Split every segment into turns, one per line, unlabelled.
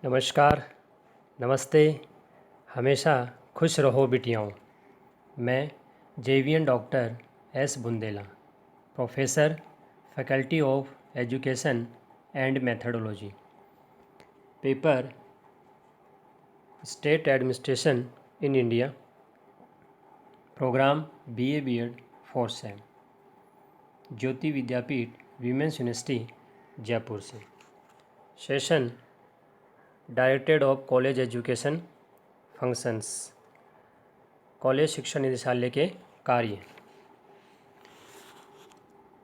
नमस्कार, नमस्ते, हमेशा खुश रहो बिटियाओं। मैं JVN doctor S Bundela, professor, faculty of education and methodology, paper state administration in India, program BA BEd fourth sem, Jyoti Vidyapeeth women's university Jaipur से। Session directorate of college education functions, college शिक्षा निदेशालय के कार्य।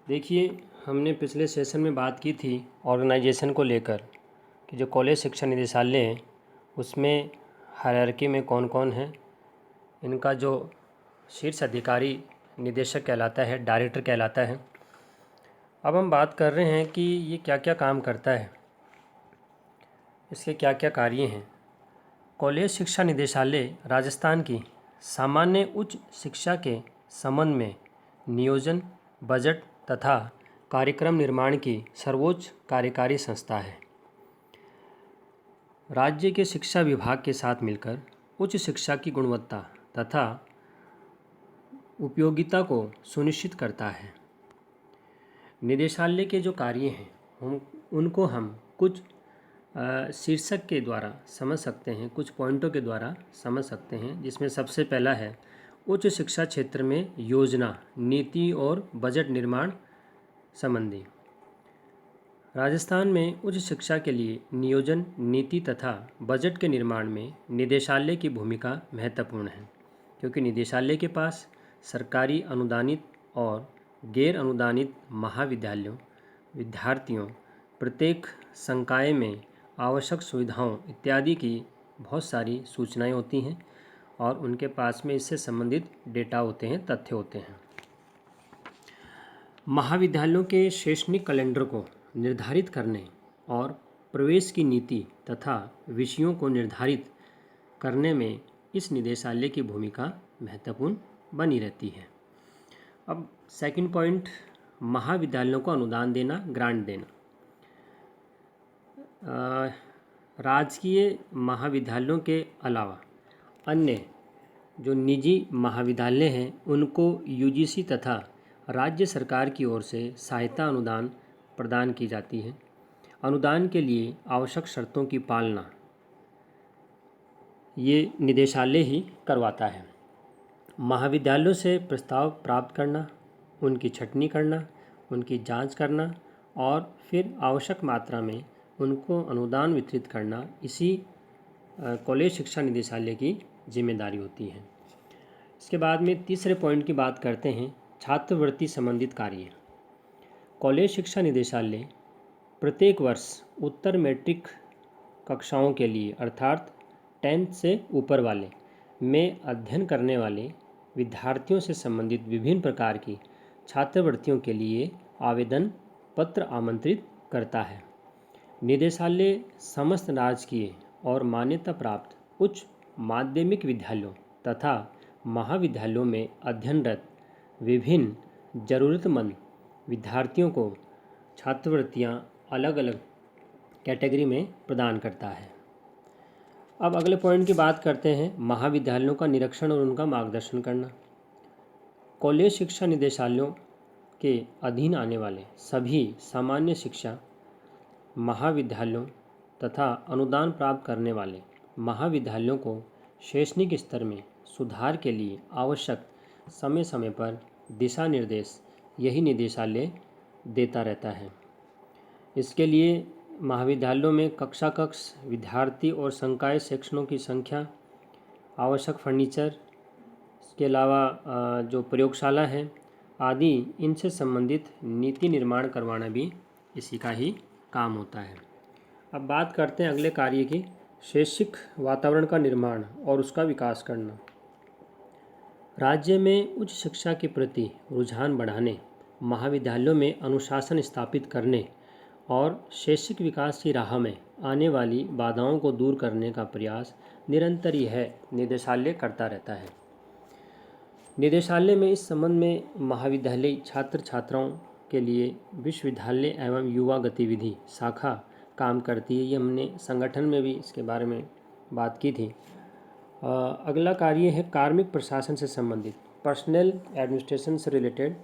देखिए, हमने पिछले सेशन में बात की थी ऑर्गेनाइजेशन को लेकर कि जो कॉलेज शिक्षा निदेशालय है उसमें हायरार्की में कौन कौन है। इनका जो शीर्ष अधिकारी निदेशक कहलाता है, डायरेक्टर कहलाता है। अब हम बात कर रहे हैं कि ये क्या क्या काम करता है, इसके क्या क्या कार्य हैं। कॉलेज शिक्षा निदेशालय राजस्थान की सामान्य उच्च शिक्षा के संबंध में नियोजन, बजट तथा कार्यक्रम निर्माण की सर्वोच्च कार्यकारी संस्था है। राज्य के शिक्षा विभाग के साथ मिलकर उच्च शिक्षा की गुणवत्ता तथा उपयोगिता को सुनिश्चित करता है। निदेशालय के जो कार्य हैं उनको हम कुछ शीर्षक के द्वारा समझ सकते हैं, कुछ पॉइंटों के द्वारा समझ सकते हैं, जिसमें सबसे पहला है उच्च शिक्षा क्षेत्र में योजना, नीति और बजट निर्माण संबंधी। राजस्थान में उच्च शिक्षा के लिए नियोजन, नीति तथा बजट के निर्माण में निदेशालय की भूमिका महत्वपूर्ण है, क्योंकि निदेशालय के पास सरकारी अनुदानित और गैर अनुदानित महाविद्यालयों, विद्यार्थियों, प्रत्येक संकाय में आवश्यक सुविधाओं इत्यादि की बहुत सारी सूचनाएं होती हैं और उनके पास में इससे संबंधित डेटा होते हैं, तथ्य होते हैं। महाविद्यालयों के शैक्षणिक कैलेंडर को निर्धारित करने और प्रवेश की नीति तथा विषयों को निर्धारित करने में इस निदेशालय की भूमिका महत्वपूर्ण बनी रहती है। अब सेकंड पॉइंट, महाविद्यालयों को अनुदान देना, ग्रांट देना। राजकीय महाविद्यालयों के अलावा अन्य जो निजी महाविद्यालय हैं उनको यूजीसी तथा राज्य सरकार की ओर से सहायता अनुदान प्रदान की जाती है। अनुदान के लिए आवश्यक शर्तों की पालना ये निदेशालय ही करवाता है। महाविद्यालयों से प्रस्ताव प्राप्त करना, उनकी छँटनी करना, उनकी जांच करना और फिर आवश्यक मात्रा में उनको अनुदान वितरित करना इसी कॉलेज शिक्षा निदेशालय की जिम्मेदारी होती है। इसके बाद में तीसरे पॉइंट की बात करते हैं, छात्रवृत्ति संबंधित कार्य। कॉलेज शिक्षा निदेशालय प्रत्येक वर्ष उत्तर मैट्रिक कक्षाओं के लिए अर्थात 10th से ऊपर वाले में अध्ययन करने वाले विद्यार्थियों से संबंधित विभिन्न प्रकार की छात्रवृत्तियों के लिए आवेदन पत्र आमंत्रित करता है। निदेशालय समस्त राजकीय और मान्यता प्राप्त उच्च माध्यमिक विद्यालयों तथा महाविद्यालयों में अध्ययनरत विभिन्न ज़रूरतमंद विद्यार्थियों को छात्रवृत्तियां अलग अलग कैटेगरी में प्रदान करता है। अब अगले पॉइंट की बात करते हैं, महाविद्यालयों का निरीक्षण और उनका मार्गदर्शन करना। कॉलेज शिक्षा निदेशालयों के अधीन आने वाले सभी सामान्य शिक्षा महाविद्यालयों तथा अनुदान प्राप्त करने वाले महाविद्यालयों को शैक्षणिक स्तर में सुधार के लिए आवश्यक समय समय पर दिशा निर्देश यही निदेशालय देता रहता है। इसके लिए महाविद्यालयों में कक्षा कक्ष, विद्यार्थी और संकाय सेक्शनों की संख्या, आवश्यक फर्नीचर, इसके अलावा जो प्रयोगशाला है आदि, इनसे संबंधित नीति निर्माण करवाना भी इसी का ही काम होता है। अब बात करते हैं अगले कार्य की, शैक्षिक वातावरण का निर्माण और उसका विकास करना। राज्य में उच्च शिक्षा के प्रति रुझान बढ़ाने, महाविद्यालयों में अनुशासन स्थापित करने और शैक्षिक विकास की राह में आने वाली बाधाओं को दूर करने का प्रयास निरंतर ही है निदेशालय करता रहता है। निदेशालय में इस संबंध में महाविद्यालय छात्र छात्राओं के लिए विश्वविद्यालय एवं युवा गतिविधि शाखा काम करती है। ये हमने संगठन में भी इसके बारे में बात की थी। अगला कार्य है कार्मिक प्रशासन से संबंधित, पर्सनल एडमिनिस्ट्रेशन से रिलेटेड।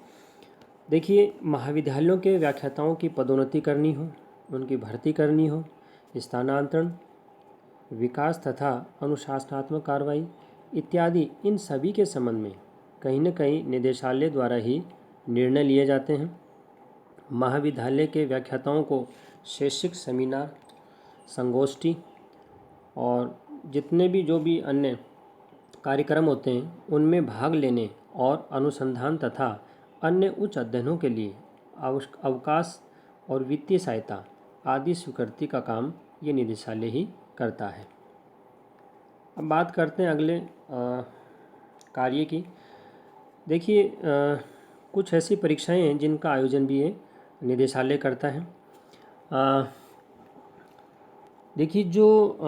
देखिए, महाविद्यालयों के व्याख्याताओं की पदोन्नति करनी हो, उनकी भर्ती करनी हो, स्थानांतरण, विकास तथा अनुशासनात्मक कार्रवाई इत्यादि, इन सभी के संबंध में कहीं न कहीं निदेशालय द्वारा ही निर्णय लिए जाते हैं। महाविद्यालय के व्याख्याताओं को शैक्षिक सेमिनार, संगोष्ठी और जितने भी जो भी अन्य कार्यक्रम होते हैं उनमें भाग लेने और अनुसंधान तथा अन्य उच्च अध्ययनों के लिए अवकाश और वित्तीय सहायता आदि स्वीकृति का काम ये निदेशालय ही करता है। अब बात करते हैं अगले कार्य की। देखिए, कुछ ऐसी परीक्षाएं हैं जिनका आयोजन भी ये निदेशालय करता है। देखिए, जो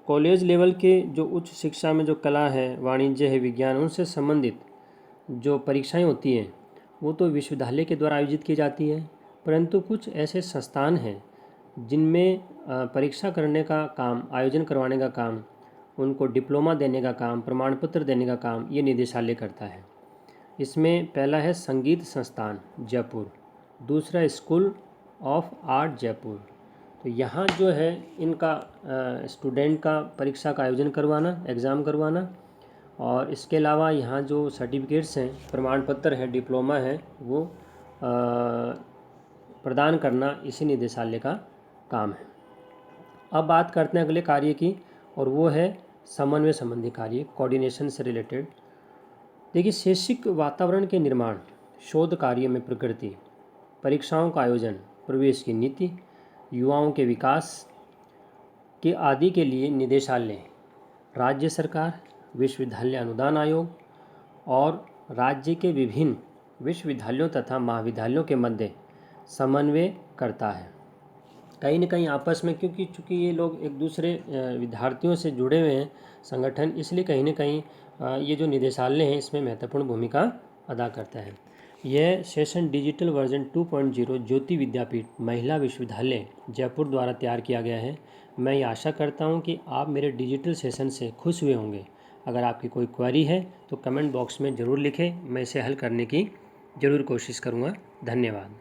कॉलेज लेवल के जो उच्च शिक्षा में जो कला है, वाणिज्य है, विज्ञान, उनसे संबंधित जो परीक्षाएं होती हैं वो तो विश्वविद्यालय के द्वारा आयोजित की जाती है, परंतु कुछ ऐसे संस्थान हैं जिनमें परीक्षा करने का काम, आयोजन करवाने का काम, उनको डिप्लोमा देने का काम, प्रमाण पत्र देने का काम ये निदेशालय करता है। इसमें पहला है संगीत संस्थान जयपुर, दूसरा स्कूल ऑफ आर्ट जयपुर। तो यहाँ जो है इनका स्टूडेंट का परीक्षा का आयोजन करवाना, एग्ज़ाम करवाना, और इसके अलावा यहाँ जो सर्टिफिकेट्स हैं, प्रमाण पत्र है, डिप्लोमा है, वो प्रदान करना इसी निदेशालय का काम है। अब बात करते हैं अगले कार्य की, और वो है समन्वय संबंधी कार्य, कोऑर्डिनेशन से रिलेटेड। देखिए, शैक्षिक वातावरण के निर्माण, शोध कार्य में प्रकृति, परीक्षाओं का आयोजन, प्रवेश की नीति, युवाओं के विकास के आदि के लिए निदेशालय राज्य सरकार, विश्वविद्यालय अनुदान आयोग और राज्य के विभिन्न विश्वविद्यालयों तथा महाविद्यालयों के मध्य समन्वय करता है। कहीं न कहीं आपस में, क्योंकि चूँकि ये लोग एक दूसरे विद्यार्थियों से जुड़े हुए हैं संगठन, इसलिए कहीं न कहीं ये जो निदेशालय है इसमें महत्वपूर्ण भूमिका अदा करता है। यह सेशन डिजिटल वर्जन 2.0 ज्योति विद्यापीठ महिला विश्वविद्यालय जयपुर द्वारा तैयार किया गया है। मैं ये आशा करता हूँ कि आप मेरे डिजिटल सेशन से खुश हुए होंगे। अगर आपकी कोई क्वेरी है तो कमेंट बॉक्स में ज़रूर लिखें, मैं इसे हल करने की ज़रूर कोशिश करूँगा। धन्यवाद।